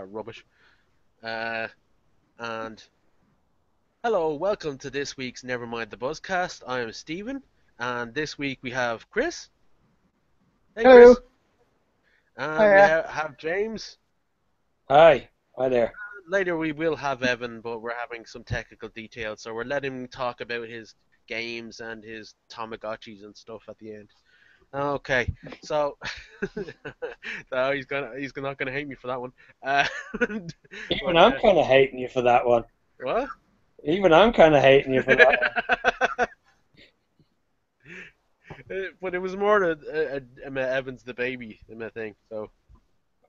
rubbish. Uh, and hello, welcome to this week's Nevermind the Buzzcast. I am Stephen, and this week we have Chris. Hey, Hello. Chris. And we Hiya. have James. Hi. Hi there. Later we will have Evan, but we're having some technical details, so we're letting him talk about his games and his Tamagotchis and stuff at the end. Okay, so no, he's not gonna hate me for that one. Uh, Even but I'm kind of hating you for that one. what? Even I'm kind of hating you for that one. But it was more Evans the baby thing. So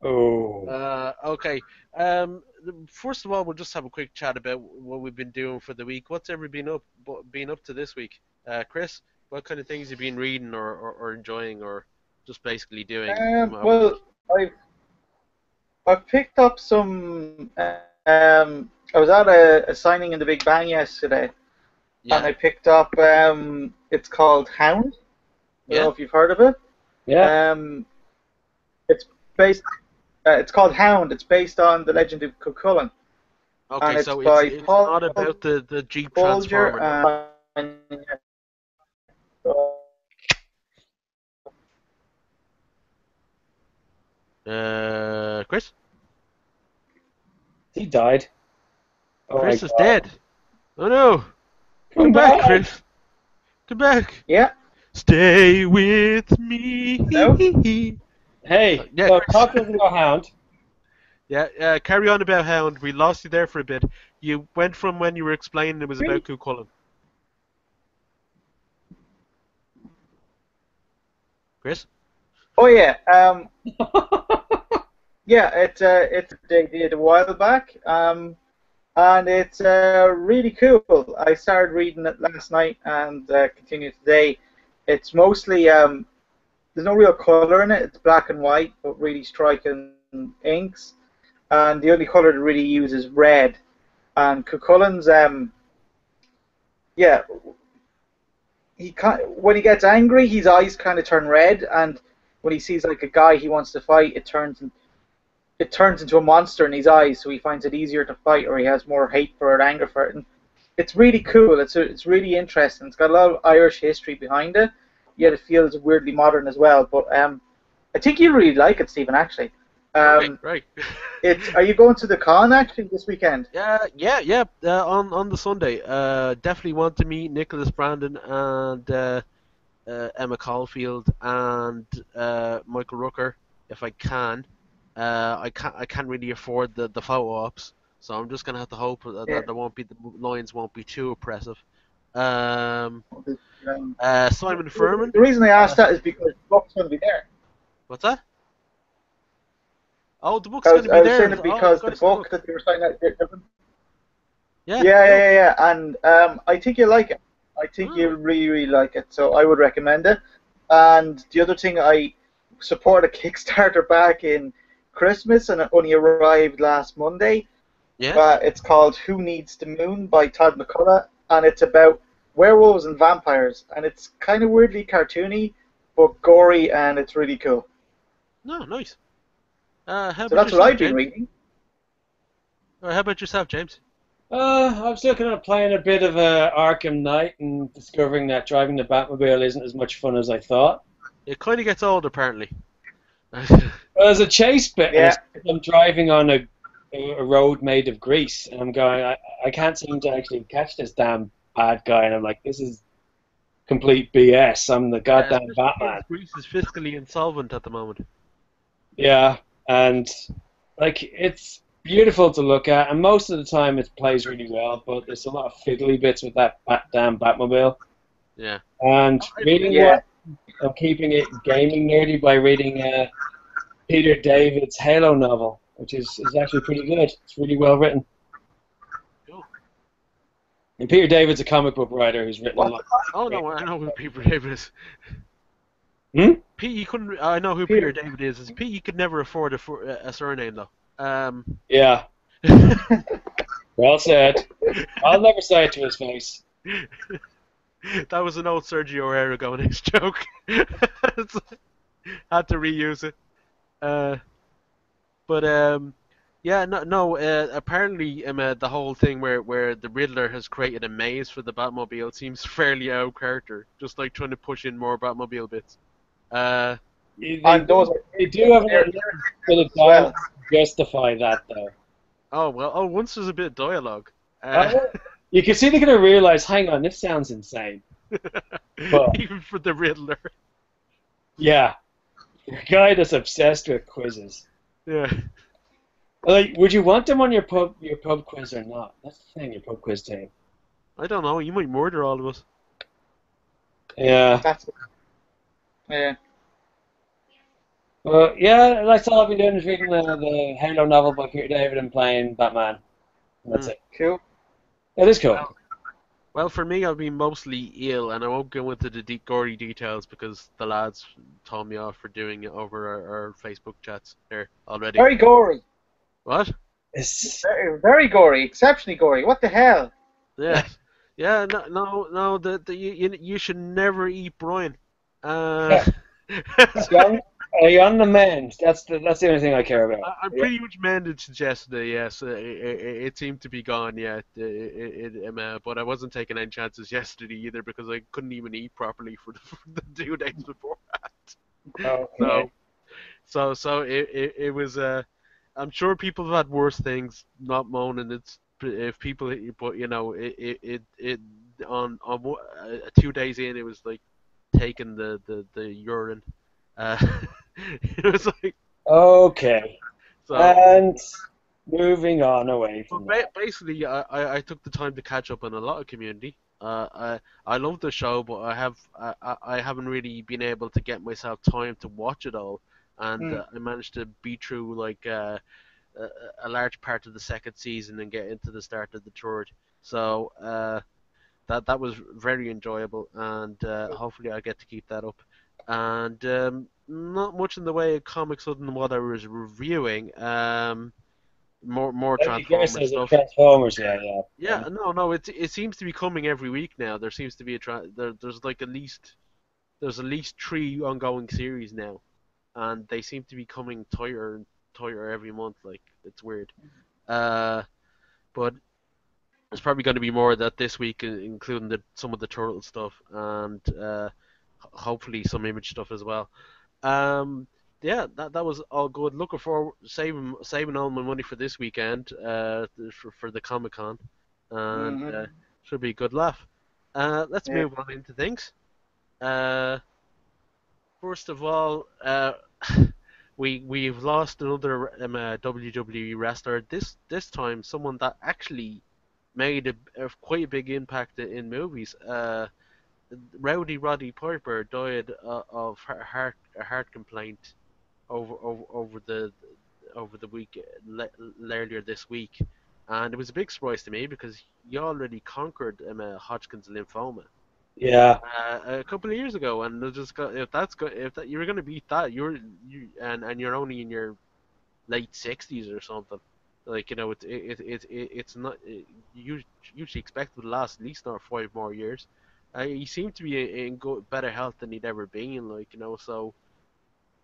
Oh. okay. First of all, we'll just have a quick chat about what we've been doing for the week. What's everybody been up to this week? Chris, what kind of things have you been reading or enjoying or just basically doing a week? Well, I've I've picked up some. I was at a signing in the Big Bang yesterday, and Yeah, I picked up. It's called Hound. I don't yeah. know if you've heard of it. Yeah. Um, it's based. It's called Hound. It's based on the Legend of Cuchulainn, and Okay, it's so it's by it's Paul not about the Jeep Bolger Transformer, no? and Chris? He died. Oh my Chris is God. dead. Oh no! Come Come back, back. Chris. Come back. yeah. Stay with Hello. me. Hey, Yeah, so Chris. talk to us about Hound. Yeah, carry on about Hound. We lost you there for a bit. You went from when you were explaining it was about Cuchulainn. Chris? Oh yeah. Yeah. It's they did a while back. And it's really cool. I started reading it last night and continued today. It's mostly there's no real color in it. It's black and white, but really striking inks. And the only color to really use is red. And Cuchulainn's yeah, when he gets angry, his eyes kind of turn red, and when he sees like a guy he wants to fight, it turns into a monster in his eyes, so he finds it easier to fight, or he has more hate for it, anger for it. And it's really cool. It's really interesting. It's got a lot of Irish history behind it, yet it feels weirdly modern as well. But I think you really like it, Stephen. Actually, Right, um, right. are you going to the con actually this weekend? Yeah. On the Sunday, definitely want to meet Nicholas Brandon and Emma Caulfield and Michael Rooker if I can. I can't really afford the photo ops, so I'm just gonna have to hope Yeah. that the lines won't be too oppressive. Um, Um, Simon Furman. the reason I Uh, asked that is because the book's going to be there. what's that? Oh, the book's I gonna was, be I was saying there. it Oh, I've because got the to see the book book. that they were signing out. Yeah, Yeah, yeah, cool. yeah, yeah. And I think you'll like it. I think Oh, you'll really, really like it. So I would recommend it. And the other thing, I support a Kickstarter back in Christmas, and it only arrived last Monday. yeah. It's called Who Needs the Moon by Todd McCullough, and it's about werewolves and vampires. And it's kind of weirdly cartoony, but gory, and it's really cool. No, nice. How So about that's what yourself, I've been James? reading. Or how about yourself, James? I was looking at playing a bit of Arkham Knight and discovering that driving the Batmobile isn't as much fun as I thought. It kind of gets old, apparently. Well, there's a chase bit, and Yeah, I'm driving on a road made of grease, and I'm going, I can't seem to actually catch this damn bad guy, and I'm like, this is complete BS. I'm the Yeah, goddamn especially Batman. since Greece is fiscally insolvent at the moment. Yeah, and like it's beautiful to look at, and most of the time it plays really well, but there's a lot of fiddly bits with that damn Batmobile. Yeah. And reading yeah. what I'm keeping it gaming nerdy by reading Peter David's Halo novel, which is actually pretty good. It's really well written. Cool. And Peter David's a comic book writer who's written a What? lot. Oh no, I know who Peter David is. Hmm? Pete, you couldn't. I know who Peter Peter. David is. It's Pete, you could never afford a surname though. Yeah, well said. I'll never say it to his face. That was an old Sergio Aragonés joke. Had to reuse it. Uh, but Yeah, no. Apparently, the whole thing where the Riddler has created a maze for the Batmobile seems fairly out of character. Just like trying to push in more Batmobile bits. Uh, And those are They do have a they're little bit of as well. dialogue to justify that, though. oh well. Oh, once there's a bit of dialogue. Oh, you can see they're going to realize, hang on, this sounds insane. But Even for the Riddler. yeah, a guy that's obsessed with quizzes. Yeah. Like, would you want them on your pub quiz or not? That's the thing, your pub quiz team. I don't know. You might murder all of us. Yeah. That's yeah. Well, yeah, that's all I've been doing is reading the Halo novel by Peter David and playing Batman. And that's Mm. it. Cool. It is cool. Well, for me, I've been mostly ill, and I won't go into the gory details because the lads told me off for doing it over our Facebook chats there already. Very gory. What? It's, Very gory. Exceptionally gory. What the hell? Yeah, yeah. No, no, no. You should never eat brine. Uh, yeah. Are you on the mend? That's the only thing I care about. I'm Yeah. pretty much mended since yesterday. Yes, it seemed to be gone. Yeah, but I wasn't taking any chances yesterday either because I couldn't even eat properly for for the 2 days before that. Okay. So it was. I'm sure people have had worse things. Not moaning. It's if people, but you know, it on 2 days in, it was like taking the urine. Uh, it was like Okay. so. And moving on away But from that. basically, I took the time to catch up on a lot of Community. I love the show, but I haven't really been able to get myself time to watch it all, and Hmm. I managed to beat through like a, a large part of the second season and get into the start of the third. So that was very enjoyable, and hopefully I get to keep that up. And not much in the way of comics other than what I was reviewing. More Let me guess, Transformers there's a stuff. Transformers, yeah. Yeah, no. It seems to be coming every week now. There seems to be there's like at least three ongoing series now, and they seem to be coming tighter and tighter every month. Like it's weird. Uh, but there's probably going to be more of that this week, including some of the turtle stuff and hopefully some image stuff as well. Um, yeah, that was all good. Looking forward saving all my money for this weekend for the Comic Con, and Hmm. should be a good laugh. Let's Yeah. move on into things. Uh, first of all, we've lost another WWE wrestler. This time, someone that actually made a quite a big impact in movies. Rowdy Roddy Piper died of a heart complaint over the week earlier this week, and it was a big surprise to me because he already conquered Hodgkin's lymphoma Yeah. a couple of years ago, and they just got, if that you're gonna beat that, and you're only in your late 60s or something. Like it's not you usually expect it to last at least another 5 more years. He seemed to be in better health than he'd ever been. Like so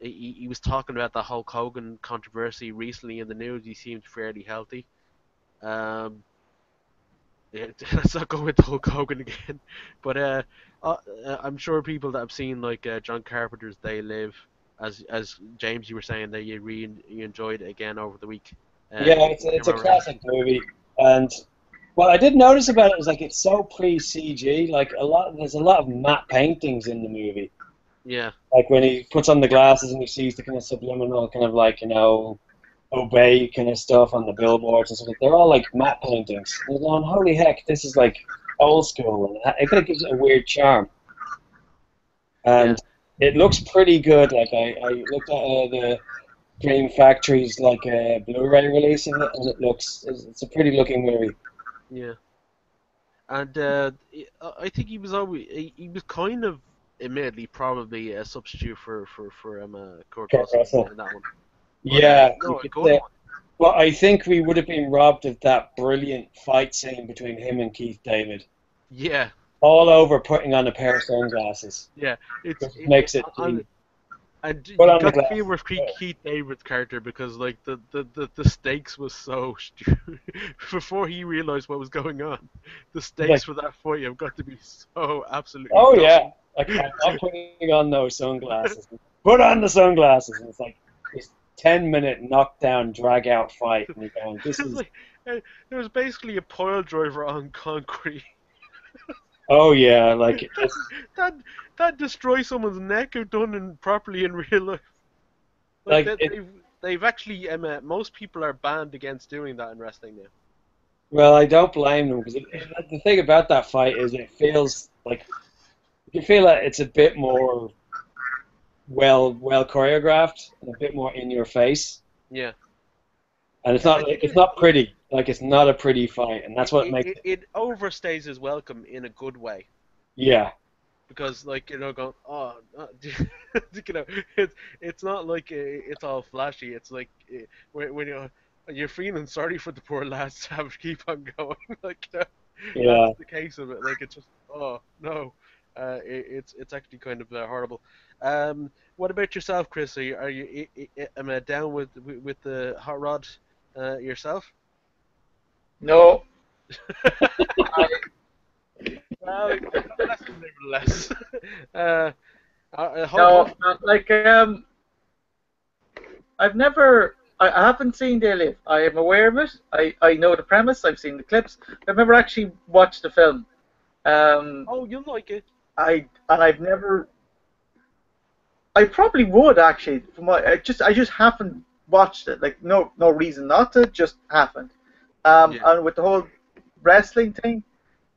he was talking about the Hulk Hogan controversy recently in the news. He seemed fairly healthy. Um, yeah, let's not go with Hulk Hogan again. But I'm sure people that have seen like John Carpenter's They Live, as James you were saying that you enjoyed it again over the week. Yeah, it's Am a I right? classic movie. And what I did notice about it is like it's so pre-CG. Like there's a lot of matte paintings in the movie. Yeah, Like when he puts on the glasses and he sees the kind of subliminal kind of like, obey kind of stuff on the billboards and stuff. They're all like matte paintings. And you're going, holy heck, this is like old school. And it kind of gives it a weird charm. yeah, And it looks pretty good. Like I looked at the Dream Factory's like a Blu-ray release of it, and it's a pretty looking movie. yeah. And I think he was always he was kind of admittedly probably a substitute for Kurt Kurt Russell Russell. in that one. But Yeah, you no, a could good say. one. Well, I think we would have been robbed of that brilliant fight scene between him and Keith David. Yeah, All over putting on a pair of sunglasses, yeah. which makes it On the And Put you on the got to feel glasses. with Keith David's character because like the stakes was so stupid before he realized what was going on. The It's stakes like, for that fight have got to be so absolutely oh dumb. yeah, like I'm not putting on those sunglasses. Put on the sunglasses, and it's like this 10-minute knockdown, drag out fight, and you're going, this It's is, like there was basically a pile driver on concrete. oh yeah, like it's that that destroys someone's neck if done properly in real life. Like like that it. they've actually most people are banned against doing that in wrestling now. Well, I don't blame them because the thing about that fight is it feels like you feel that it's a bit more well choreographed and a bit more in your face, Yeah, and yeah. I think it's not pretty. Like it's not a pretty fight, and that's what makes it. it overstays his welcome in a good way Yeah, because like going you know it's not like it's all flashy. It's like when you're feeling sorry for the poor lads to have to keep on going. Like that's yeah. the case of it. Like it's just oh no, it's actually kind of horrible. What about yourself, Chris? Are you am I down with the hot rod yourself? No, I Well, nevertheless, nevertheless. uh, no, like I've never. I haven't seen They Live. I am aware of it. I know the premise. I've seen the clips. I've never actually watched the film. Um, oh, you'll like it. I've never. I probably would actually. From what I just haven't watched it. Like no reason not to. Just haven't. Yeah, And with the whole wrestling thing,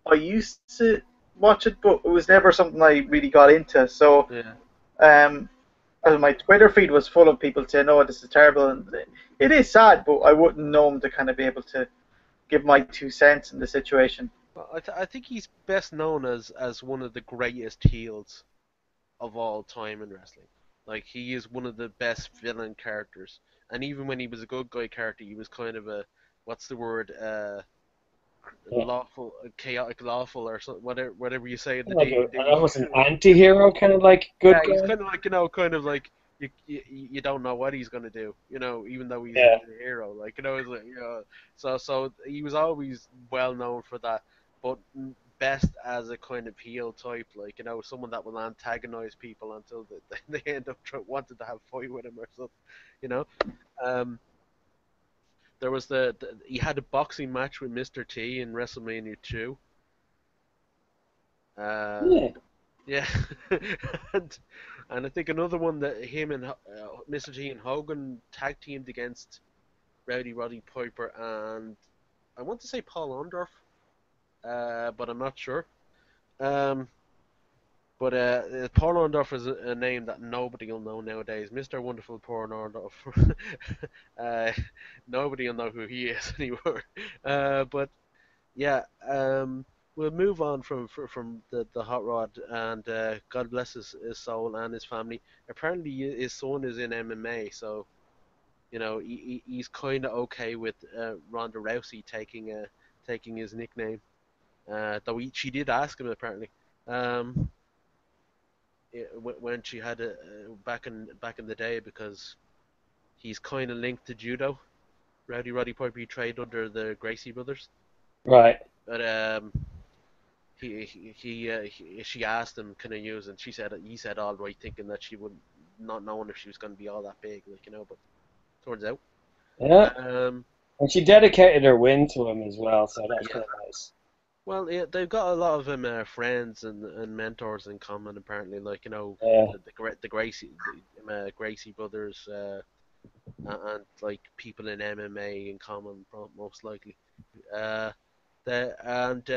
I used to watch it, but it was never something I really got into. So yeah. um, and my Twitter feed was full of people saying, "Oh, this is terrible," and it is sad, but I wouldn't know him to kind of be able to give my 2 cents in the situation. Well, I think he's best known as one of the greatest heels of all time in wrestling. Like he is one of the best villain characters, and even when he was a good guy character, he was kind of a what's the word Yeah. lawful, chaotic lawful or something, whatever you say in the Like D and D. almost an anti-hero, kind of like good Yeah, he's guy. kind of like kind of like you don't know what he's gonna do, even though he's Yeah, a hero, like it's like so he was always well known for that, but best as a kind of heel type, like someone that will antagonize people until they end up wanting to have a fight with him or something, you know. Um, there was he had a boxing match with Mr. T in WrestleMania 2. Uh, yeah, Yeah, and and I think another one that him and Mr. T and Hogan tag teamed against Rowdy Roddy Piper and I want to say Paul Orndorff, but I'm not sure. Um, but Paul Orndorff is a name that nobody will know nowadays. Mr. Wonderful Paul Orndorff. uh, Nobody will know who he is anymore. But yeah, we'll move on from the hot rod and God bless his soul and his family. Apparently, his son is in MMA, so he's kind of okay with Ronda Rousey taking his nickname. Though she did ask him apparently when she had it back in the day because he's kind of linked to judo. Rowdy Roddy Piper trained under the Gracie brothers, right. but she asked him can I use and he said all right thinking that she would not knowing if she was going to be all that big but turns out Yeah, um and she dedicated her win to him as well, so that was yeah kind of nice. well yeah, they've got a lot of friends and mentors in common apparently like Yeah, the Gracie brothers and like people in MMA in common most likely uh and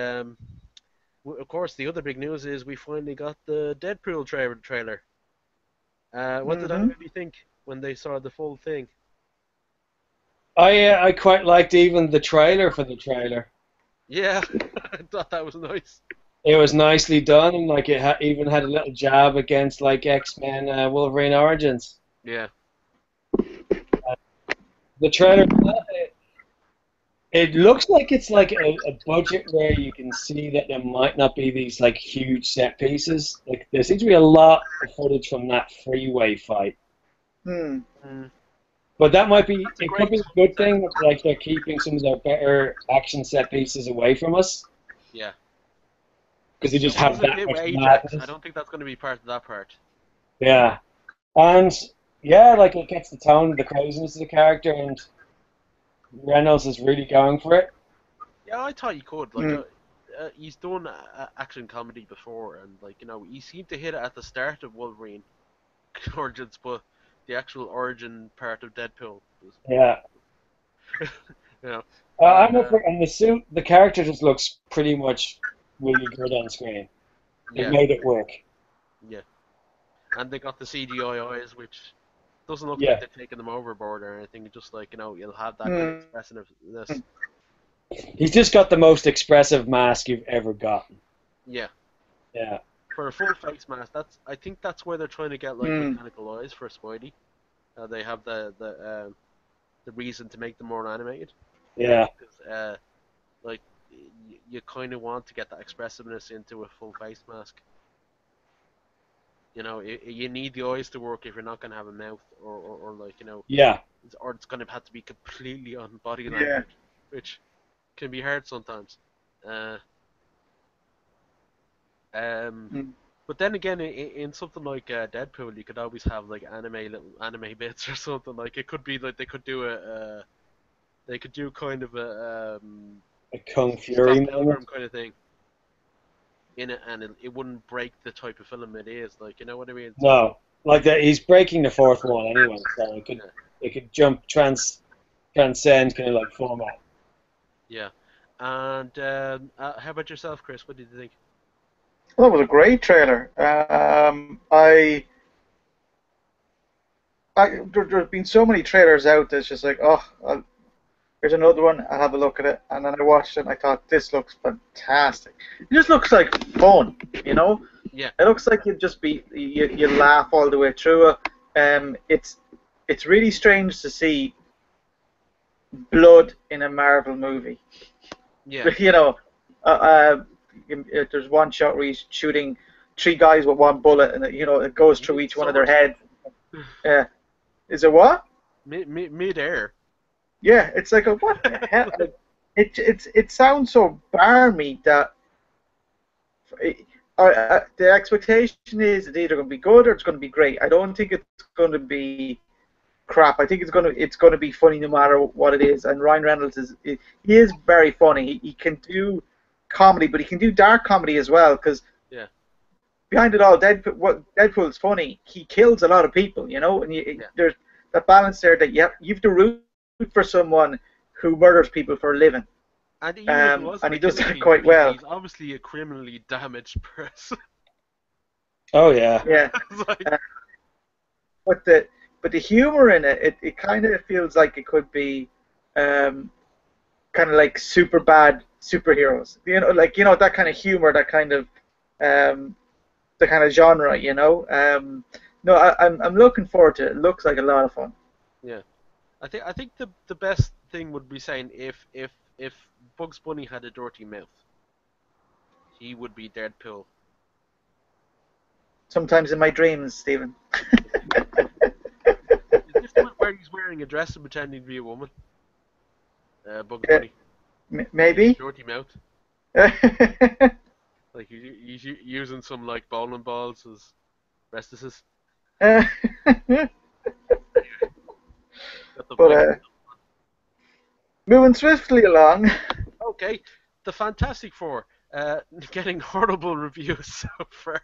of course, the other big news is we finally got the Deadpool trailer. What did Hmm. anybody think when they saw the full thing? I quite liked even the trailer for the trailer. Yeah, I thought that was nice. It was nicely done, and like even had a little jab against like X-Men Wolverine Origins. Yeah, The trailer, it looks like it's like a budget where you can see that there might not be these like huge set pieces. Like there seems to be a lot of footage from that freeway fight. Hmm. Mm, But that might be, that's a it could great be a good set. thing, like they're keeping some of their better action set pieces away from us, Yeah. because they It just was have a that bit with much Ajax. I madness. don't think that's going to be part of that part. Yeah. And yeah, like it gets the tone, the craziness of the character, and Reynolds is really going for it. Yeah, I thought he could. Like, Hmm. he's done action comedy before, and like he seemed to hit it at the start of Wolverine Origins, but the actual origin part of Deadpool was, Yeah. you know, I'm up uh, for, and the suit, the character just looks pretty much really good on screen. They've yeah, made it work. yeah. And they got the CGI eyes, which doesn't look like Yeah. they're taking them overboard or anything. Just like you'll have that kind of Hmm. expressiveness. He's just got the most expressive mask you've ever gotten. Yeah, Yeah. for a full face mask, I think that's where they're trying to get like Hmm. identical eyes for Spidey. They have the reason to make them more animated. Yeah. Because like you kind of want to get that expressiveness into a full face mask. You need the eyes to work if you're not going to have a mouth or like Yeah. or it's going to have to be completely on body Yeah. language, which can be hard sometimes. Uh, um, Hmm. but then again, in something like Deadpool, you could always have like little anime bits or something. Like it could be like they could do kind of a A Kung Fury Scott moment. Pilgrim kind of thing in it, and it wouldn't break the type of film it is. Like, you know what I mean? So No. Like that, he's breaking the fourth wall anyway, so yeah, it could jump transcend kind of like format. yeah. And how about yourself, Chris? What did you think? Well, that was a great trailer. There's been so many trailers out that's just like, oh, here's another one. I'll have a look at it. And then I watched it and I thought, this looks fantastic. It just looks like fun, you know? Yeah, It looks like you laugh all the way through it. It's really strange to see blood in a Marvel movie. yeah. You know, uh, uh, there's one shot where he's shooting three guys with one bullet, and it goes through each one So of their much heads. Is it what? mid air. Yeah, it's like what the hell? Like, it sounds so barmy that the expectation is it's either going to be good or it's going to be great. I don't think it's going to be crap. I think it's going to be funny no matter what it is. And Ryan Reynolds he is very funny. He can do comedy, but he can do dark comedy as well. Because Yeah, behind it all, Deadpool's funny. He kills a lot of people, and yeah. there's that balance there that you have to root for someone who murders people for a living. And even if it was And for he does killing that quite people, well. he's obviously a criminally damaged person. Oh yeah. Yeah. It's like, Uh, but the humor in it kind of feels like it could be um, kind of like super bad superheroes. That kind of humor, um, the kind of genre. No, I'm looking forward to it. It looks like a lot of fun. yeah. I think the best thing would be saying if Bugs Bunny had a dirty mouth, he would be Deadpool. Sometimes in my dreams, Stephen. Is this the one where he's wearing a dress and pretending to be a woman? Bugs Yeah, Bunny. And he has a maybe. dirty mouth. Like he's using some like bowling balls as vestices. but Got the vibe. moving swiftly along. Okay, the Fantastic Four. Getting horrible reviews so far.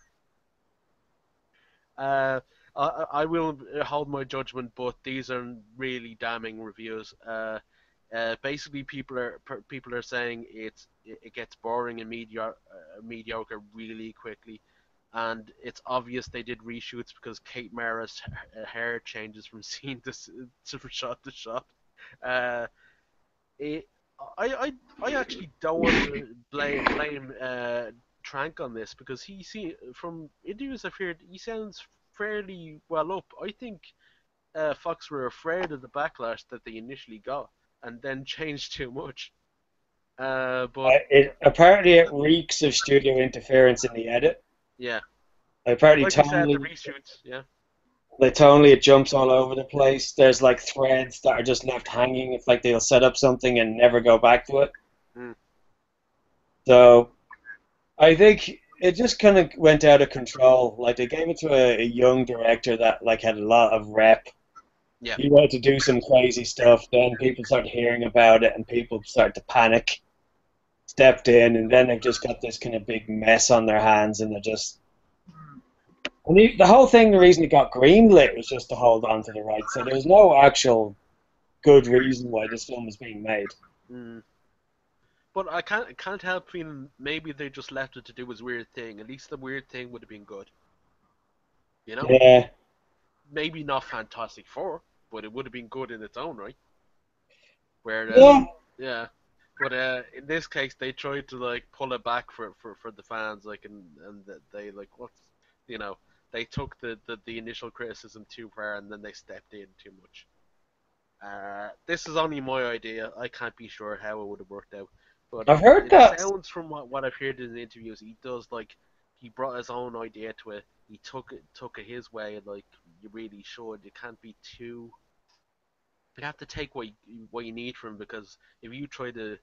Uh, I will hold my judgment, but these are really damning reviews. Basically, people are saying it gets boring and mediocre really quickly, and it's obvious they did reshoots because Kate Mara's hair changes from scene to shot to shot. Uh, it, I actually don't want to blame Trank on this because from interviews I've heard he sounds fairly well up. I think Fox were afraid of the backlash that they initially got and then changed too much. But Apparently it reeks of studio interference in the edit. yeah, Apparently like we Tom said, the Lee, reshoots. Yeah, Like tonally, it jumps all over the place. There's like threads that are just left hanging. It's like they'll set up something and never go back to it. Mm. So I think it just kind of went out of control. Like they gave it to a young director that like had a lot of rep. Yeah. He wanted to do some crazy stuff. Then people started hearing about it, and people started to panic. Stepped in, and then they've just got this kind of big mess on their hands, and they're just. And the whole thing, the reason it got greenlit was just to hold on to the rights. So there was no actual good reason why this film was being made. Mm. But I can't help feeling maybe they just left it to do his weird thing. At least the weird thing would have been good. You know? Yeah, Maybe not Fantastic Four, but it would have been good in its own right. Whereas, yeah. yeah. But in this case, they tried to like pull it back for the fans, like, and they like what's you know they took the initial criticism too far, and then they stepped in too much. This is only my idea. I can't be sure how it would have worked out, but I've heard it that. sounds from what I've heard in the interviews, he does like he brought his own idea to it. He took it his way, like you really should. You can't be too. You have to take what you need from him because if you try to,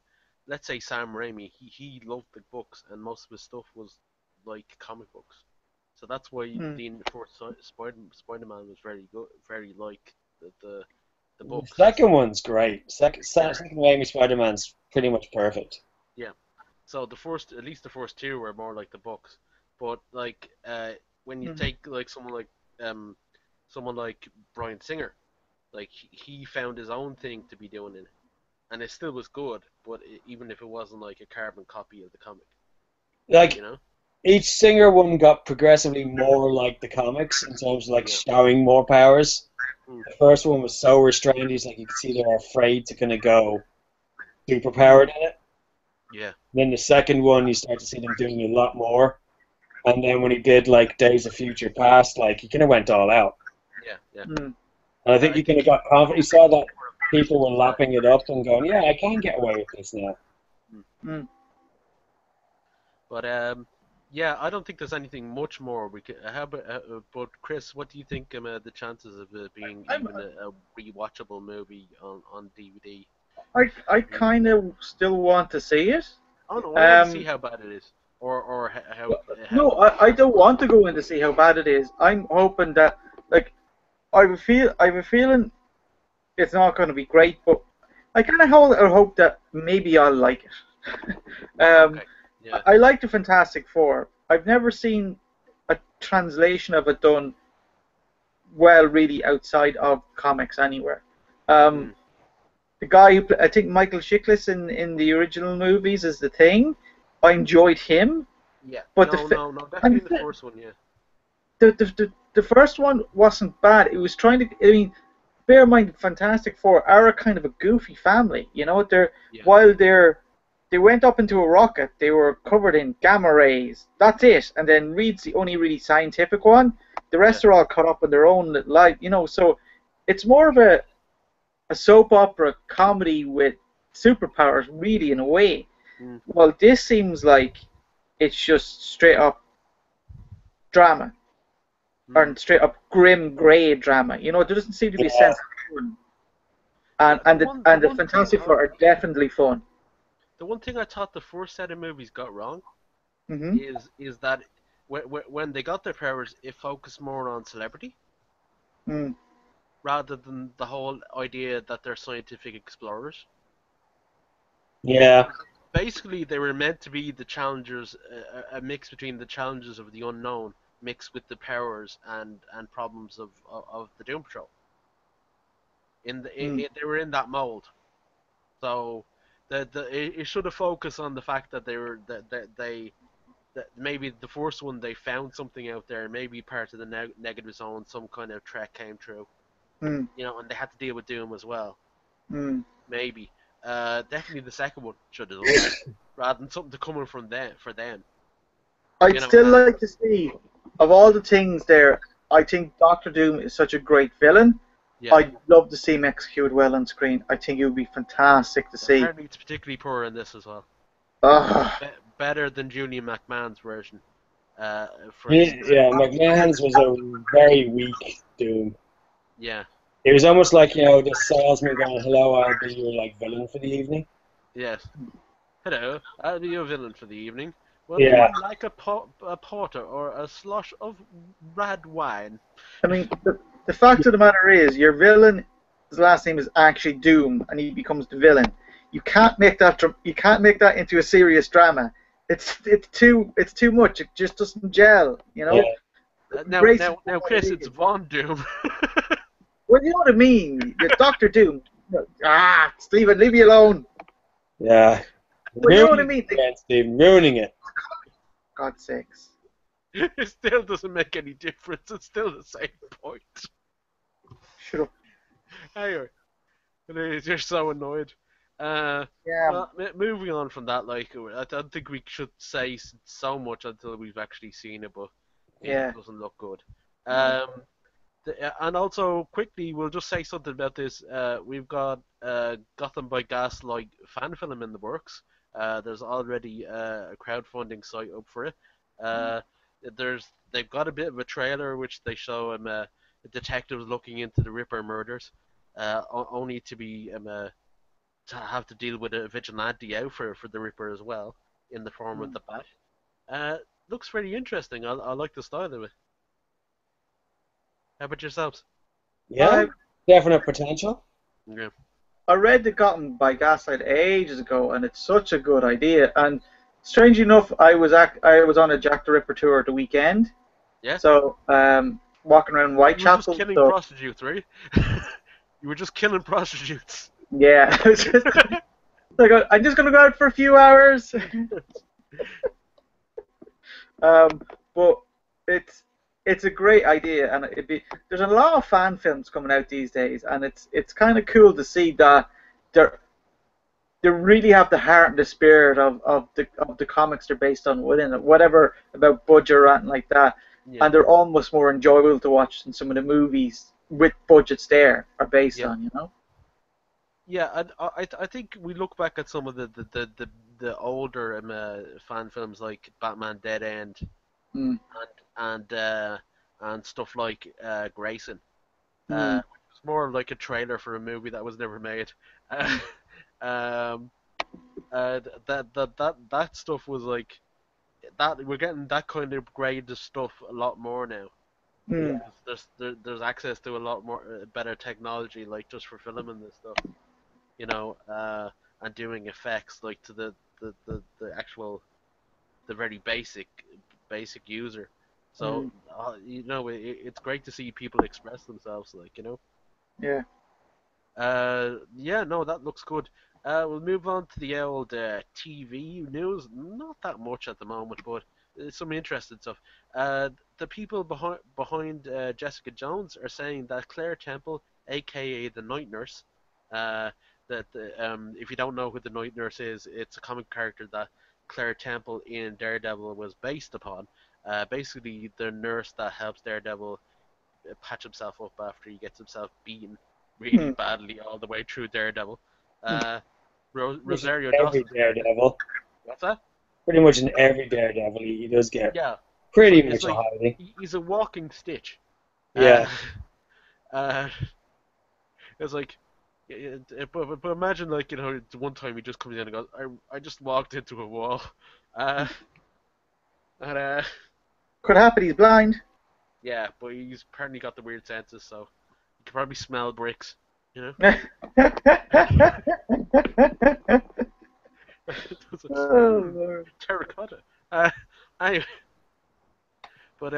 let's say Sam Raimi, he loved the books and most of his stuff was like comic books, so that's why Mm. the first Spider-Man was very good, very like the The books. second one's great. Yeah, Second Raimi Spider-Man's pretty much perfect. yeah. So at least the first two were more like the books, but like when you Mm. take like um someone like Bryan Singer, like he found his own thing to be doing in it, and it still was good, but even if it wasn't like a carbon copy of the comic, you Like know? each Singer one got progressively more like the comics in terms of like Yeah. showing more powers. Mm. The first one was so restrained, he's like you could see they're afraid to kind of go Mm. superpowered in it. Yeah. Then the second one, you start to see them doing a lot more. And then when he did like Days of Future Past, like he kind of went all out. Yeah. Yeah. Mm. And I And think I he kind think of got confident. He saw that people were yeah. lapping it up and going, "Yeah, I can get away with this now." Mm. Mm. But yeah, I don't think there's anything much more we could. How about, but Chris, what do you think the chances of it being I'm, even a rewatchable movie on DVD? I Mm. kind of still want to see it. Oh no, I want to see Um, how bad it is, or no, how I don't want to go in to see how bad it is. I'm hoping that, like, I have a feeling it's not going to be great, but I kind of hold out hope that maybe I'll like it. okay, yeah, I like the Fantastic Four. I've never seen a translation of it done well, really, outside of comics anywhere. Um, mm, the guy who I think Michael Chiklis in the original movies is the Thing. I enjoyed him, yeah, but no, definitely and in the first one, yeah, the first one wasn't bad. It was trying to. I mean, bear in mind, Fantastic Four are a kind of a goofy family. You know, yeah, while they went up into a rocket, they were covered in gamma rays. That's it. And then Reed's the only really scientific one. The yeah, rest are all caught up in their own little life. You know, so it's more of a soap opera comedy with superpowers, really, in a way. mm, Well, this seems like it's just straight up drama, mm. or straight up grim grey drama. You know, there doesn't seem to be a Yeah, sense of fun. The, the one the And the one thing Fantastic Four are definitely fun. the one thing I thought the first set of movies got wrong Hmm. is that when they got their powers, it focused more on celebrity Mm. rather than the whole idea that they're scientific explorers. yeah, Basically, they were meant to be the challengers, a mix between the challenges of the unknown mixed with the powers and problems of the Doom Patrol. Mm. They were in that mold. So it should have focused on the fact that they were that maybe the first one they found something out there, maybe part of the negative zone, some kind of threat came through, Mm. and they had to deal with Doom as well. Mm. Maybe, definitely the second one should have done that rather than something coming from them for them. I'd still And like to see, of all the things there, I think Doctor Doom is such a great villain. yeah, I'd love to see him executed well on screen. I think it would be fantastic to see. apparently it's particularly poor in this as well. Ugh. Better than Julian McMahon's version. For the Yeah, McMahon's was a very weak Doom. yeah, It was almost like, the salesman going, "Hello, I'll be your like villain for the evening." yes. Hello, I'll be your villain for the evening. Would Yeah, you like a porter or a slosh of red wine? I mean, the fact of the matter is, your villain, his last name is actually Doom, and he becomes the villain. You can't make that. You can't make that into a serious drama. It's too much. It just doesn't gel. yeah, Now, Race is now, now, what it Chris, it's is. Von Doom. Well, you know what I mean. You're Doctor Doom. Stephen, leave me alone. yeah. Well, you know what I Ruining mean. it again, Steve. Ruining it. God's sakes. It still doesn't make any difference. It's still the same point. Shut up. Anyway, you're so annoyed. Uh, Yeah. well, moving on from that, like, I don't think we should say so much until we've actually seen it, but it Yeah. doesn't look good. No. Um, and also, quickly, we'll just say something about this. We've got Gotham by Gaslight fan film in the works. There's already a crowdfunding site up for it. Uh, they've got a bit of a trailer which they show detectives looking into the Ripper murders, only to be to have to deal with a vigilante out for the Ripper as well in the form of Mm. the Bat. Looks very interesting. I like the style of it. How about yourselves? Yeah, I definite potential. Yeah. I read The Gotham by Gaslight ages ago, and it's such a good idea. And strange enough, I was on a Jack the Ripper tour at the weekend, Yeah? so walking around You were just Whitechapel. killing So prostitutes, right? You were just killing prostitutes. yeah, it's just like I'm just gonna go out for a few hours. Um, but it's it's a great idea, and there's a lot of fan films coming out these days, and it's kind of cool to see that they're they really have the heart and the spirit of the comics they're based on within it, whatever about budget or anything like that, Yeah. and they're almost more enjoyable to watch than some of the movies with budgets there are based Yeah. on. Yeah, and I think we look back at some of the older fan films like Batman Dead End Mm, and stuff like Grayson. mm, It's more like a trailer for a movie that was never made. Uh, um, that stuff was like that. We're getting that kind of grade of stuff a lot more now mm, because there's access to a lot more better technology, like just for filming this stuff, and doing effects like to the actual the very basic user. So mm, it's great to see people express themselves, like. yeah. Yeah, no, that looks good. We'll move on to the old TV news. Not that much at the moment, but some interesting stuff. The people behind Jessica Jones are saying that Claire Temple, aka the Night Nurse, uh, if you don't know who the Night Nurse is, it's a comic character that Claire Temple in Daredevil was based upon. Basically, the nurse that helps Daredevil patch himself up after he gets himself beaten really Mm, badly all the way through Daredevil. mm, Uh, Pretty much in Rosario every Dawson's character. Daredevil. What's that? Pretty much in every Daredevil, he does get Yeah, pretty it's much a like hiding. he's a walking Stitch. Yeah, Uh, uh, it's like, but imagine like one time he just comes in and goes, I just walked into a wall, uh, and Could happen. He's blind. yeah, but he's apparently got the weird senses, so he can probably smell bricks, you know. It's like, Oh, Lord. terracotta. Uh, anyway, but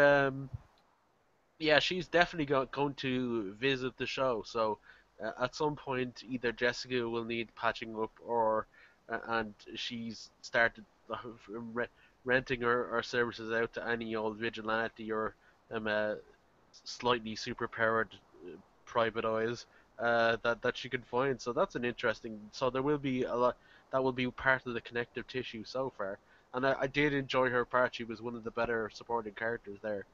yeah, she's definitely going to visit the show. So at some point, either Jessica will need patching up, or and she's started re- renting her services out to any old vigilante or um, slightly superpowered private eyes that she can find. So that's an interesting. So there will be a lot that will be part of the connective tissue so far. And I did enjoy her part. She was one of the better supporting characters there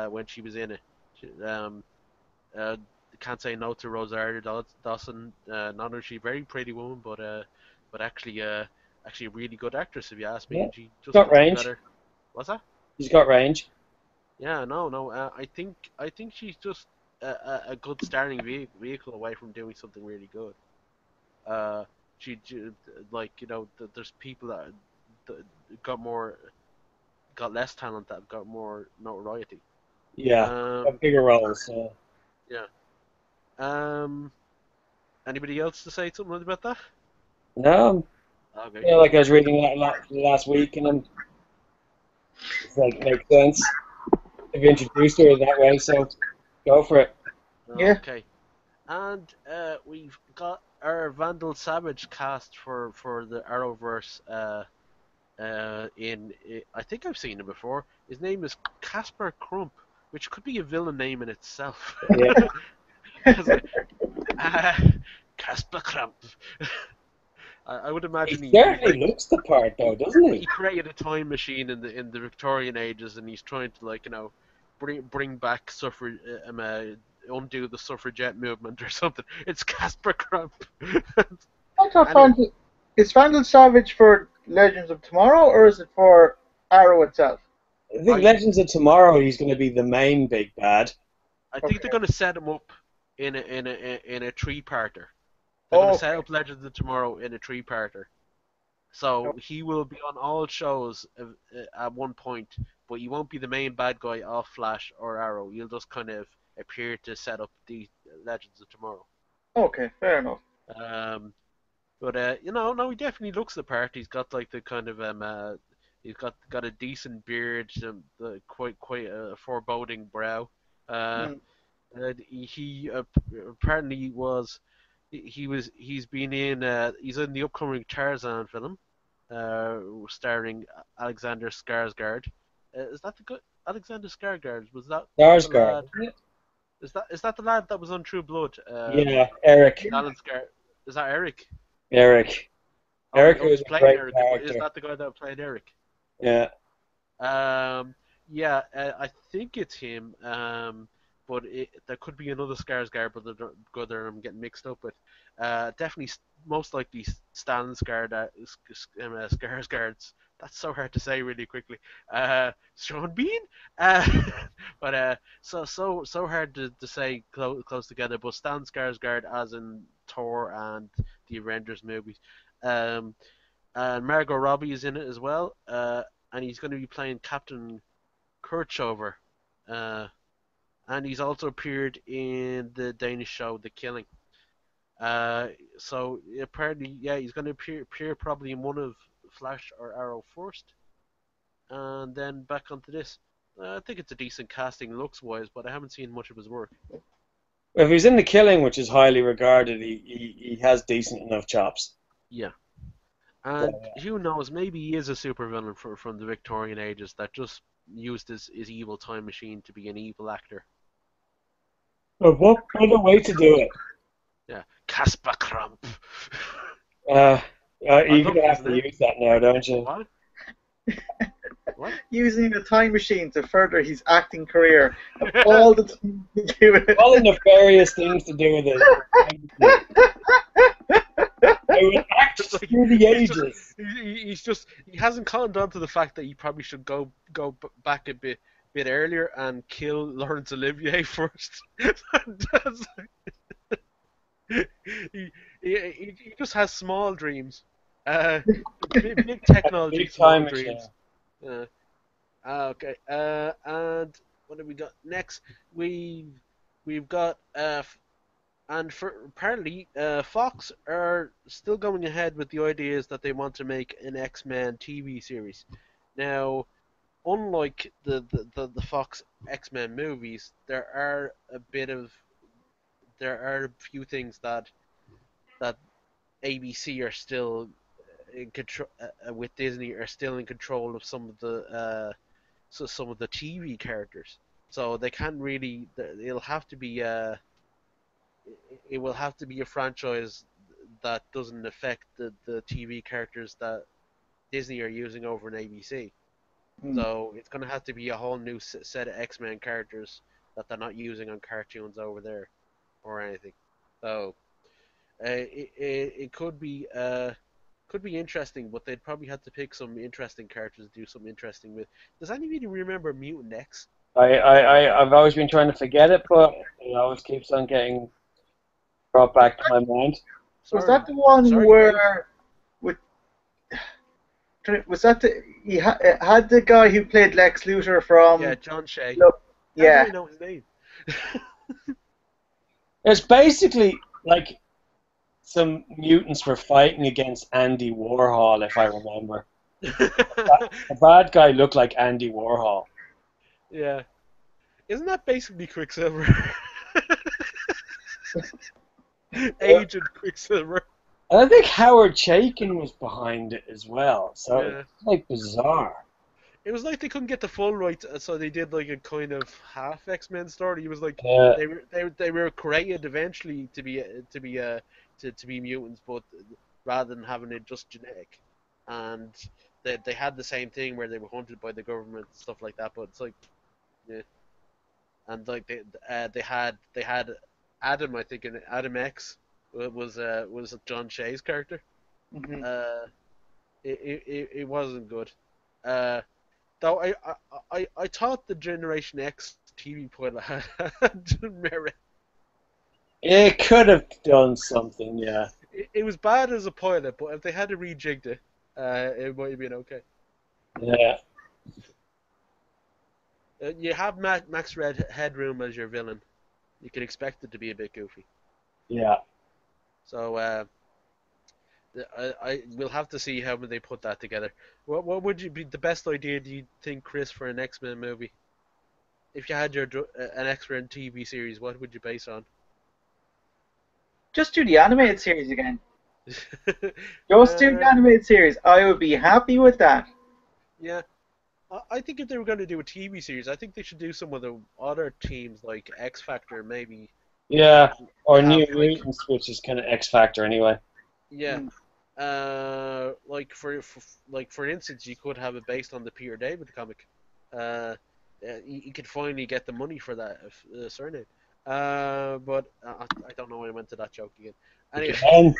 when she was in it. She, uh, can't say no to Rosario Dawson. Not only is she a very pretty woman, but actually a really good actress if you ask me. yeah. And she just Got puts range. together. What's that? He's got range. Yeah, no, no. I think she's just a good starting vehicle away from doing something really good. Uh, she like there's people that got more got less talent that got more notoriety. Yeah, got Um, bigger roles. Yeah. yeah. Um, Anybody else to say something about that? No, Okay. yeah, like I was reading that last week, and it's like makes sense. They've introduced her that way, so go for it. Yeah. Okay. And we've got our Vandal Savage cast for the Arrowverse. I think I've seen him before. His name is Casper Crump, which could be a villain name in itself. Yeah, Because uh, Casper Crump. I would he imagine he certainly like looks the part, though, doesn't he he? created a time machine in the Victorian ages, and he's trying to bring back undo the suffragette movement or something. It's Casper Crump. I thought Anyway, Is Vandal Savage for Legends of Tomorrow or is it for Arrow itself? I think I Legends of Tomorrow, he's going to be the main big bad. I think they're Okay. going to set him up in a three-parter. They're going to set Okay. up Legends of Tomorrow in a three-parter. So he will be on all shows at one point, but he won't be the main bad guy of Flash or Arrow. He'll just kind of appear to set up the Legends of Tomorrow. Okay. Fair enough. Um, but no, he definitely looks the part. He's got like the kind of he's got a decent beard, the quite a foreboding brow. Uh, Mm. he apparently he's in the upcoming Tarzan film, starring Alexander Skarsgård. Is that the good Alexander Skarsgård? Was that the Skarsgård, lad? isn't it? Is that the lad that was on True Blood? Yeah, Eric. Yeah. Alan Skar. Is that Eric? Eric. Oh, Eric he's was a playing great Eric. Is character. that the guy that played Eric? Yeah. Um, yeah, I think it's him. But there could be another Skarsgård, but the brother I'm getting mixed up with. Definitely, most likely Stan Skarsgård's. That's so hard to say really quickly. Sean Bean. Uh, so hard to say close together. But Stan Skarsgård, as in Thor and the Avengers movies. Um, and Margot Robbie is in it as well. And he's going to be playing Captain Kirchover. Uh, and he's also appeared in the Danish show The Killing. Uh, so apparently, yeah, he's going to appear probably in one of Flash or Arrow first, and then back onto this. I think it's a decent casting looks wise, but I haven't seen much of his work. If he's in The Killing, which is highly regarded, he has decent enough chops. Yeah, So, and who knows? Maybe he is a supervillain from the Victorian ages that just used his evil time machine to be an evil actor. but what better way to do it? Yeah, Caspar Crump. Uh, I you're love going to his have to name. use that now, don't you? What? What? Using a time machine to further his acting career of all the things to do with All the it. nefarious things to do with it. I would act Just like through the he's just ages. he hasn't cottoned on to the fact that he probably should back a bit earlier and kill Laurence Olivier first. he, he just has small dreams. Big Have a technology, big small time machine. dreams. Uh, okay. And what have we got next? We we've got and for apparently Fox are still going ahead with the ideas that they want to make an X-Men TV series. Now, unlike the Fox X-Men movies, there are a few things that ABC are still in control with Disney are still in control of some of the TV characters. So they can't really. It will have to be a franchise that doesn't affect the TV characters that Disney are using over in ABC. Hmm. So it's going to have to be a whole new set of X-Men characters that they're not using on cartoons over there or anything. So it could be. Could be interesting, but they'd probably have to pick some interesting characters to do something interesting with. Does anybody remember Mutant X? I've always been trying to forget it, but it always keeps on getting brought back to my mind. Was that Sorry, the one sorry, Dave. where with was that the he it had the guy who played Lex Luthor Yeah, from John Shea. look How do yeah I know his name? It's basically like some mutants were fighting against Andy Warhol, if I remember. The bad guy looked like Andy Warhol. Yeah, isn't that basically Quicksilver? Agent Quicksilver. And I think Howard Chaykin was behind it as well, so Yeah. it's like bizarre. It was like they couldn't get the full rights, so they did like a kind of half X-Men story. It was like Uh, they were created eventually to be mutants, but rather than having it just genetic, and they had the same thing where they were hunted by the government and stuff like that. But it's like, yeah, and like they had Adam, I think, in Adam X was John Shea's character. hmm Uh, it wasn't good. Uh, Though I thought the Generation X TV pilot had merit. it could have done something, yeah. It was bad as a pilot, but if they had to rejigged it, it might have been okay. Yeah. You have Max Red Headroom as your villain. You can expect it to be a bit goofy. Yeah. So I will have to see how they put that together. What would you be the best idea do you think, Chris, for an X-Men movie? If you had an X-Men TV series, what would you base on? just do the animated series again. Just do the uh, animated series. I would be happy with that. yeah, I think if they were going to do a TV series, I think they should do some of the other teams like X Factor, maybe Yeah. Or have New like Mutants, which is kind of X Factor anyway. yeah, Mm. like for instance, you could have it based on the Peter David comic. Uh, you could finally get the money for that surname. But I don't know why I went to that joke again. Anyway, Again.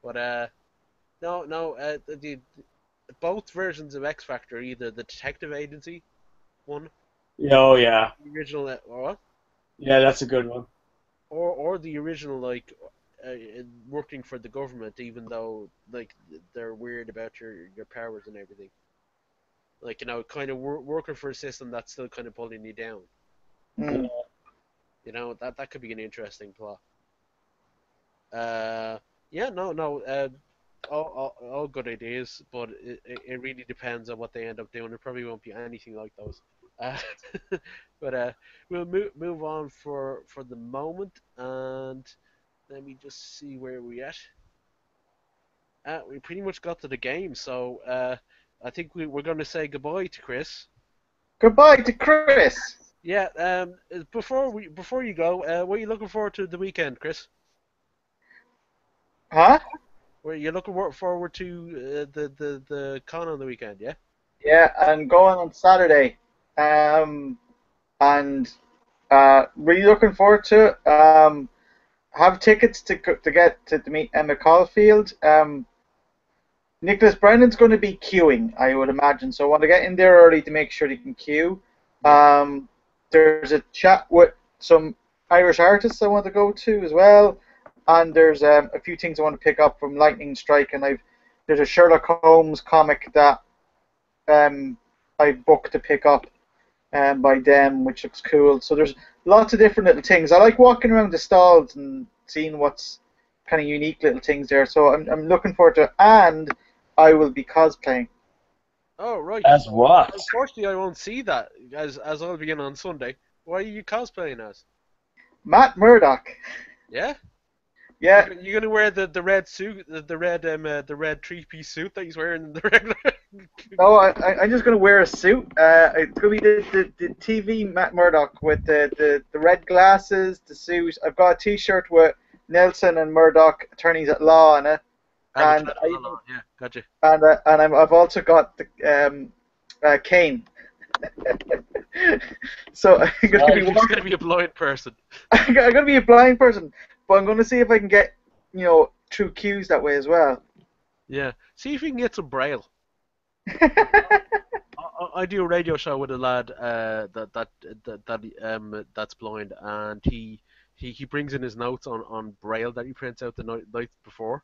but no, both versions of X Factor, either the detective agency one, Oh, or yeah. the original, or what? Yeah, that's a good one. Or the original like working for the government, even though like they're weird about your powers and everything. Like kind of working for a system that's still kind of pulling you down. Mm. That could be an interesting plot. Yeah, no. All good ideas, but it really depends on what they end up doing. It probably won't be anything like those. Uh, but we'll move on for the moment, and let me just see where we at. We pretty much got to the game, so I think we're going to say goodbye to Chris. Goodbye to Chris. Yeah. Before you go, what are you looking forward to the weekend, Chris? Huh? Were you looking forward to the con on the weekend? Yeah. Yeah, I'm going on Saturday. And really looking forward to it. Have tickets to get to meet Emma Caulfield. Nicholas Brennan's going to be queuing, I would imagine. So I want to get in there early to make sure he can queue. Yeah. There's a chat with some Irish artists I want to go to as well, and there's a few things I want to pick up from Lightning Strike, and there's a Sherlock Holmes comic that I booked to pick up by them, which looks cool. So there's lots of different little things. I like walking around the stalls and seeing what's kind of unique little things there. So I'm looking forward to it, and I will be cosplaying. Oh right. As So what? unfortunately, I won't see that as I'll be in on Sunday. Why are you cosplaying as? Matt Murdock. Yeah. Yeah. You're gonna wear the red suit, the red three-piece suit that he's wearing in the regular. No, I'm just going to wear a suit. It's going to be the TV Matt Murdock with the red glasses, the suit. I've got a T-shirt with Nelson and Murdoch, attorneys at law, on it, and Yeah, gotcha. I've also got the Kane. So I'm going to be You're just gonna be a blind person. I'm going to be a blind person, but I'm going to see if I can get through cues that way as well. Yeah. See if you can get some braille. I do a radio show with a lad that's blind, and he brings in his notes on braille that he prints out the night before,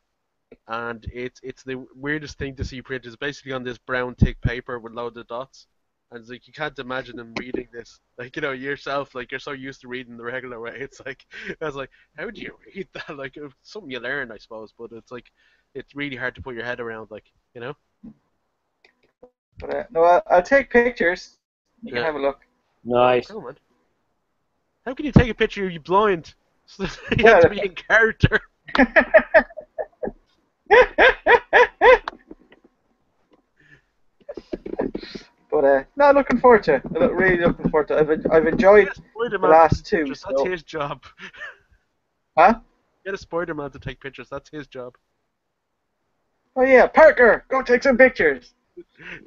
and it's the weirdest thing to see printed. It's basically on this brown thick paper with loads of dots, and it's like you can't imagine him reading this. Like yourself, like you're so used to reading the regular way. It's like I was like, how do you read that? Like it's something you learn, I suppose, but it's like it's really hard to put your head around. Like you know. But no, I'll take pictures. You can Yeah. have a look. Oh, Nice. come on. How can you take a picture of you blind? You have to Well, be in character. but no, looking forward to it. Really looking forward to it. I've enjoyed Get a Spider the Man to last take two. pictures. That's So, his job. huh? Get a Spider Man to take pictures. That's his job. Oh yeah, Parker, go take some pictures.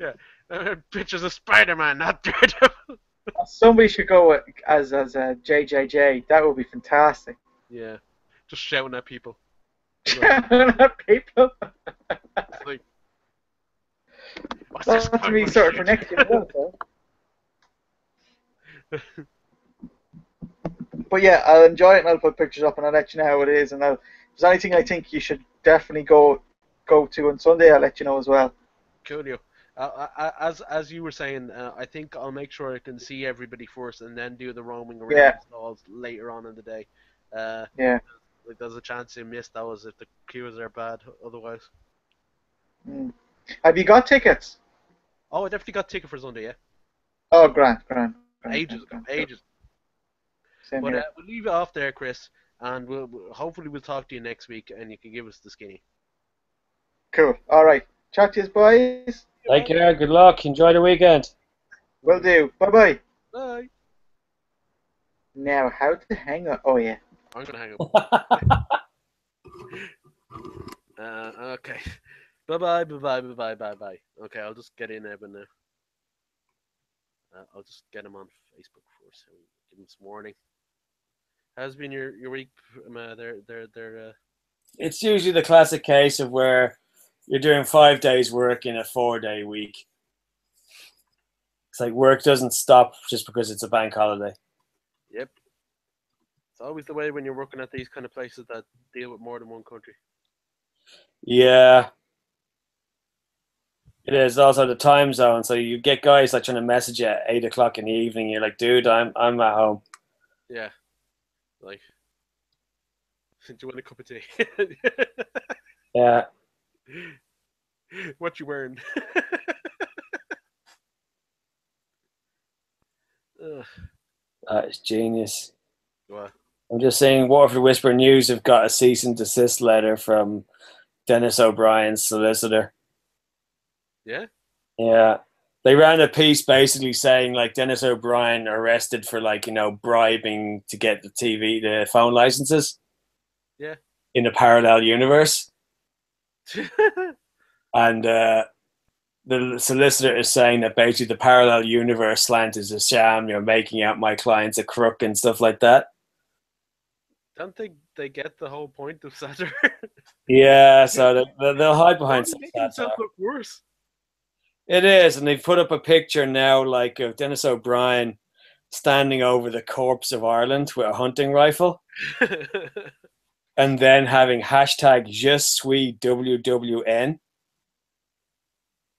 Yeah. Pictures of Spider Man, not Daredevil. Somebody should go as JJJ. That would be fantastic. Yeah. Just shouting at people. People. It's like, what's this That's me comic sort of shit? for next year. But yeah, I'll enjoy it and I'll put pictures up and I'll let you know how it is. And if there's anything I think you should definitely go to on Sunday, I'll let you know as well. Coolio. As you were saying, I think I'll make sure I can see everybody first and then do the roaming around Yeah, the stalls later on in the day. Uh, yeah. like there's a chance you miss those if the queues are bad otherwise. Mm. Have you got tickets? Oh, I definitely got a ticket for Sunday, yeah. Oh, grand, Ages ago, grand. ages. Same But here. we'll leave it off there, Chris, and hopefully we'll talk to you next week and you can give us the skinny. Cool. All right. Chat to you, boys. Take care. Good luck. Enjoy the weekend. Will do. Bye bye. Bye. Now, how to hang up? Oh yeah. I'm gonna hang up. Okay. Bye bye. Bye bye. Bye bye. Bye bye. Okay, I'll just get in Evan now. I'll just get him on Facebook first. So give him some warning. How's been your week? It's usually the classic case of where you're doing 5 days work in a 4 day week. It's like work doesn't stop just because it's a bank holiday. Yep. It's always the way when you're working at these kind of places that deal with more than one country. Yeah, it is also the time zone. So you get guys like trying to message you at 8 o'clock in the evening. You're like, dude, I'm at home. Yeah. Like, do you want a cup of tea? Yeah, What you wearing? Ugh. that is genius. What? I'm just saying, Waterford Whisper News have got a cease and desist letter from Dennis O'Brien's solicitor. Yeah? Yeah. They ran a piece basically saying like Dennis O'Brien arrested for like, bribing to get the phone licenses Yeah. in a parallel universe. And the solicitor is saying that basically the parallel universe slant is a sham. You're making out my client's a crook and stuff like that. Don't think they get the whole point of satire. Yeah, so they'll hide They're behind only some making satire. themselves look worse. It is, and they've put up a picture now, like of Dennis O'Brien standing over the corpse of Ireland with a hunting rifle, and then having hashtag Je suis WWN.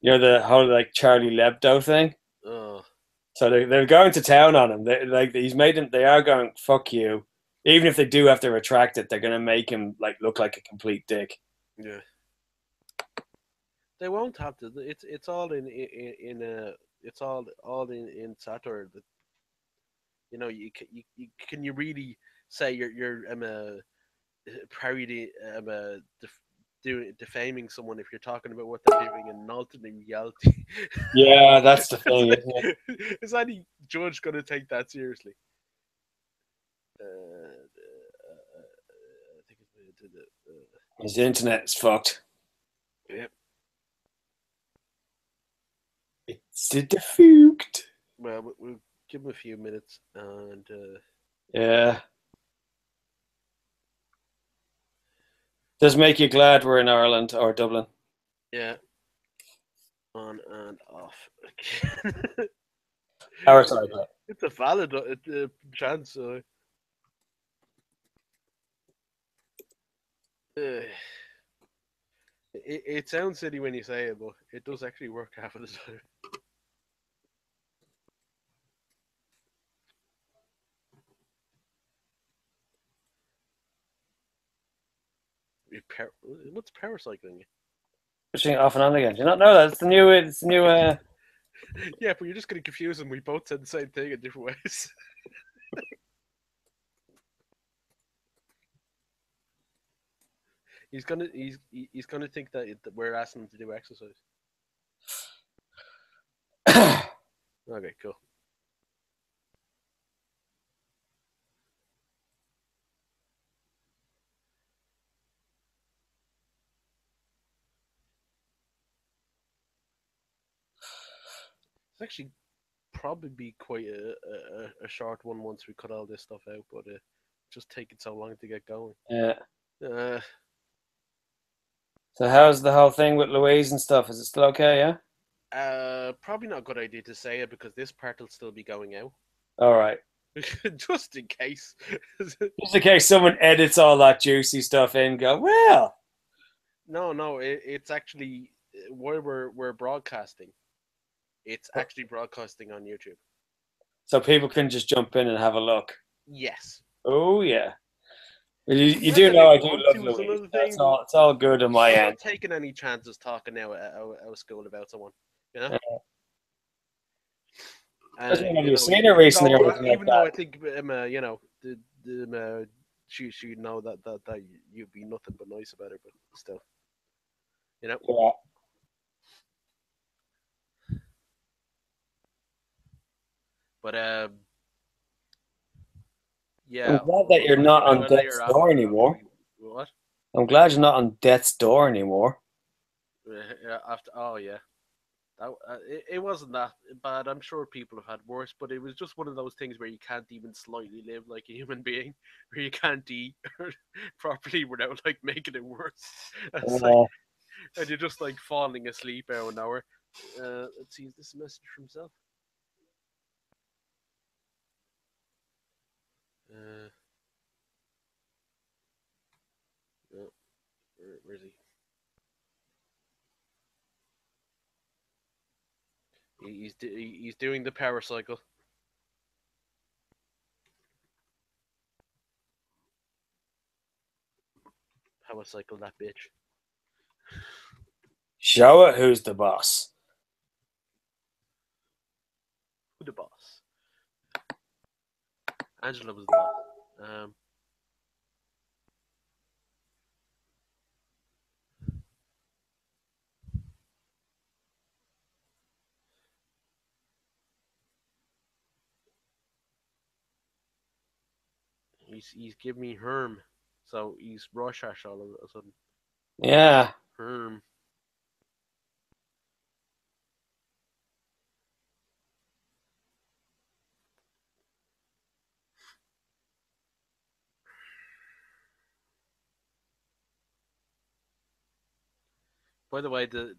The whole like Charlie Hebdo thing. Oh. So they're going to town on him. Like he's made them. They are going fuck you. Even if they do have to retract it, they're going to make him like look like a complete dick. Yeah. They won't have to. It's all it's all in satire. That can you really say you're a parody defaming someone if you're talking about what they're doing in an alternate reality. Yeah, that's the thing, isn't it? Is any judge going to take that seriously? I think His internet is fucked. Yep. It's defucked. Well, we'll give him a few minutes and Yeah. Does make you glad we're in Ireland or Dublin? Yeah, on and off again. Our side, right? It's a valid chance. It sounds silly when you say it, but it does actually work half of the time. What's power cycling? Pushing it off and on again. Do you not know that? It's the new. It's the new. Yeah, but you're just going to confuse them. We both said the same thing in different ways. He's gonna think that we're asking him to do exercise. Okay, cool. It's actually probably be quite a short one once we cut all this stuff out, but just taking so long to get going. Yeah. Uh, So how's the whole thing with Louise and stuff? Is it still okay? Yeah. Probably not a good idea to say it because this part will still be going out, All right. just in case. Just in case someone edits all that juicy stuff in, go well. No, it's actually where we're broadcasting. It's actually broadcasting on YouTube. So people can just jump in and have a look. Yes. Oh yeah. You Not do that they know I do want love to is Louise. another That's thing, but all. It's all good on my I'm end. not taking any chances talking now out of school about someone. You know. Yeah. Especially when you've seen her Even recently or though anything like even though that. I think she know that you'd be nothing but nice about her, but still, you know. Yeah. But I'm yeah, glad that you're I'll not find on out later death's door after anymore. we what I'm glad you're not on death's door anymore. after. Oh yeah. It wasn't that bad. I'm sure people have had worse, but it was just one of those things where you can't even slightly live like a human being, where you can't eat properly without like making it worse. It's like, Yeah. and you're just like falling asleep out an hour. Let's see, is this a message from himself? Uh, no, where is he? He's doing the power cycle. Power cycle that bitch. Show it who's the boss. Who the boss? Angela was the boss. He's giving me Herm, so he's Rorschach all of a sudden. Yeah. Herm. By the way, the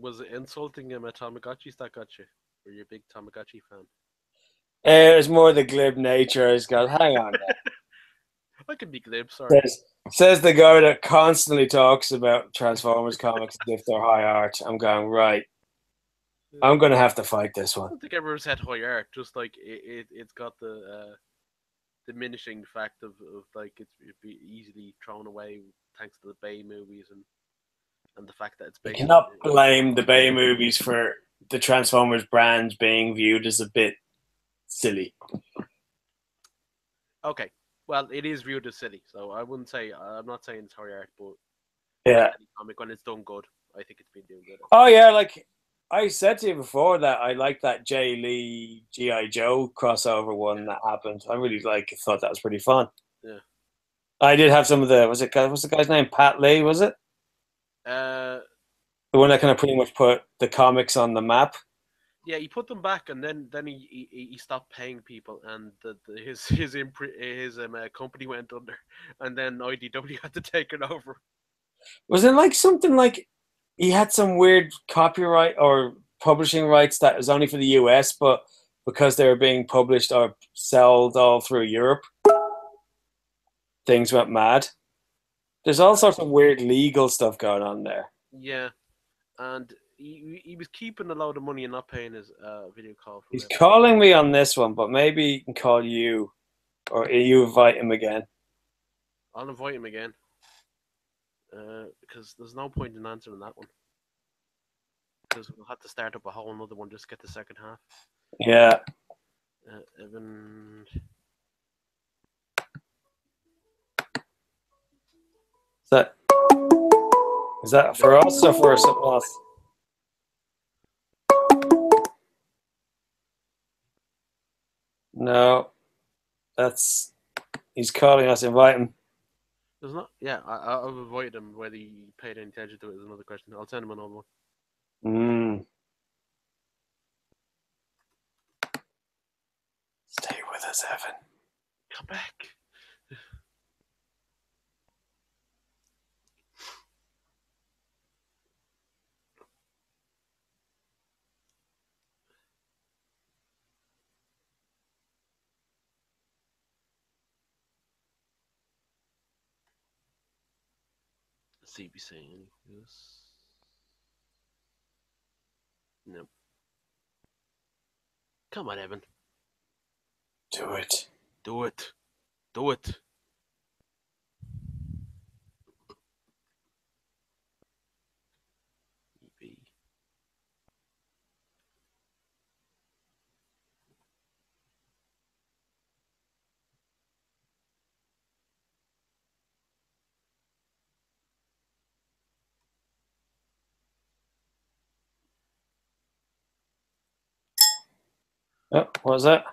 was it insulting him at Tamagotchis that got you? Were you a big Tamagotchi fan? It was more the glib nature. He's got, hang on now. I can be glib, sorry. Says the guy that constantly talks about Transformers comics as if they're high art. I'm going, right. I'm going to have to fight this I one. don't think everyone's had high art. Just like it's got the diminishing fact of like it'd be easily thrown away thanks to the Bay movies and the fact that it's You based. cannot blame the Bay movies for the Transformers brand being viewed as a bit silly. Okay, well, it is viewed as silly, so I wouldn't say I'm not saying it's high art, but Yeah. any comic when it's done good, I think it's been doing good. Oh yeah, like I said to you before that I like that Jay Lee GI Joe crossover one that happened. I really thought that was pretty fun. Yeah. I did have some of the what's the guy's name? Pat Lee, was it? Uh, The one that kind of pretty much put the comics on the map. yeah, he put them back, and then he stopped paying people, and his company went under, and then IDW had to take it over. Was it like something like he had some weird copyright or publishing rights that was only for the US, but because they were being published or sold all through Europe, things went mad. There's all sorts of weird legal stuff going on there. Yeah, and he was keeping a load of money and not paying his video call for He's it. calling me on this one, but maybe he can call you or you invite him again. I'll invite him again because there's no point in answering that one because we'll have to start up a whole another one just to get the second half. Yeah. Evan, Is that is that for us or for something else? No, that's he's calling us. Invite him. there's not. Yeah, I've invited him. Whether he paid any attention to it is another question. I'll send him another one. Mm. Stay with us, Evan. Come back. Let's see if he's saying anything. No. Come on, Evan. Do it. Do it. Do it. EB. Oh, what was that?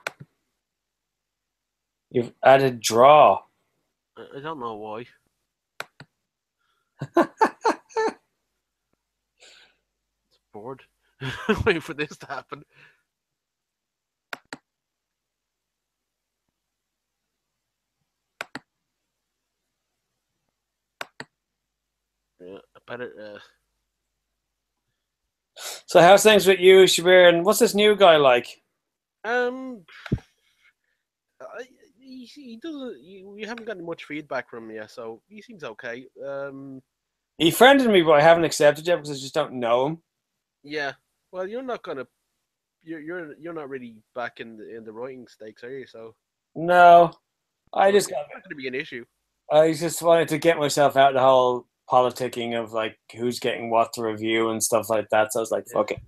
You've added draw. I don't know why. It's bored. Waiting for this to happen. Yeah, I better. So how's things with you, Shabir? And what's this new guy like? Um, he doesn't. We haven't gotten much feedback from him yet, so he seems okay. He friended me, but I haven't accepted yet because I just don't know him. Yeah. Well, you're not gonna. You're not really back in the writing stakes, are you? So, No, I so just it's not gonna be an issue. I just wanted to get myself out of the whole politicking of like who's getting what to review and stuff like that. So I was like, Yeah. fuck it.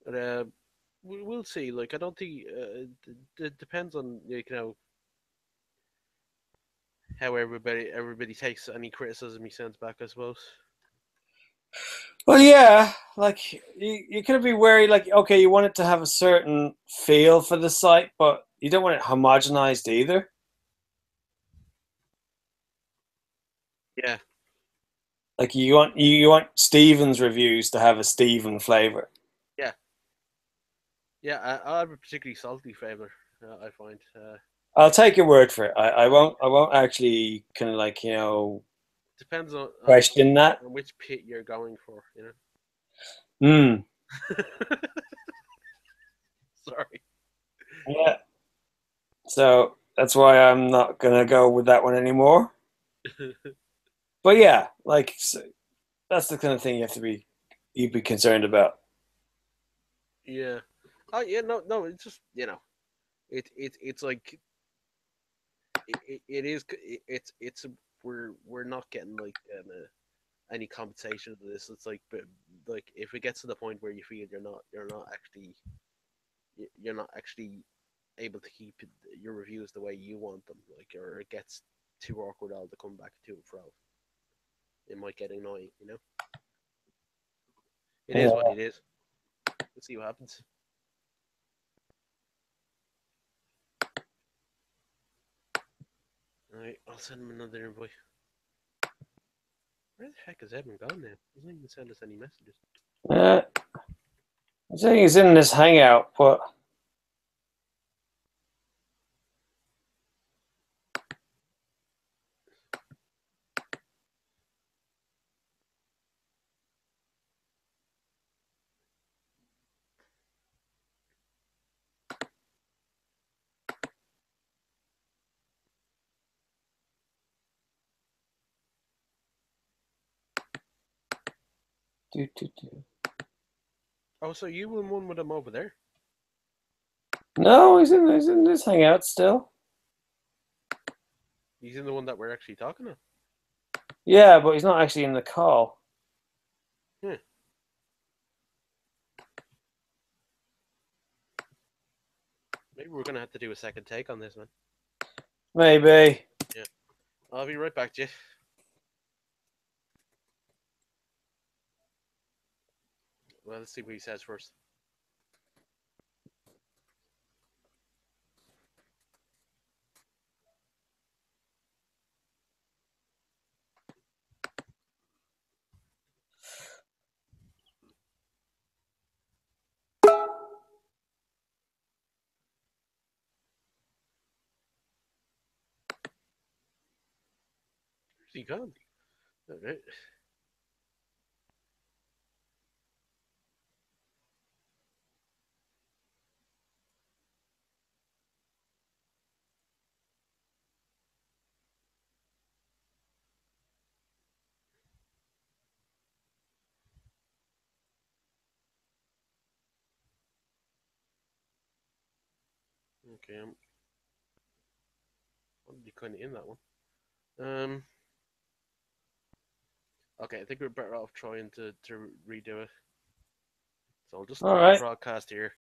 But we'll see. Like, I don't think it depends on how everybody takes any criticism he sends back. I suppose. Well, yeah, like you could be wary, like, okay, you want it to have a certain feel for the site, but you don't want it homogenized either. Yeah. Like you want Steven's reviews to have a Steven flavor. Yeah. Yeah. I have a particularly salty flavor. I find. I'll take your word for it. I won't actually kind of like, Depends question that. on which pit you're going for. Hmm. Sorry. Yeah. So that's why I'm not gonna go with that one anymore. But yeah, like that's the kind of thing you'd be concerned about. Yeah. Oh yeah. No. It's just it's like it is. It's we're not getting like any compensation for this. It's like, but like if it gets to the point where you feel you're not actually able to keep your reviews the way you want them, like, or it gets too awkward all to come back to and fro, it might get annoying. It is what Yeah. it is. We'll see what happens. All right, I'll send him another invite. Where the heck has Edmund gone now? He doesn't even send us any messages. I think he's in this hangout, but Do, do, do. Oh, so you won one with him over there? No, he's in this hangout still. He's in the one that we're actually talking to. Yeah, but he's not actually in the call. Hmm. Maybe we're gonna have to do a second take on this, man. Maybe. Yeah. I'll be right back, Jeff. Well, let's see what he says first. Where's he gone? All right. Okay, I'm kind of in that one. Um. Okay, I think we're better off trying to redo it. So I'll just All stop the right. broadcast here.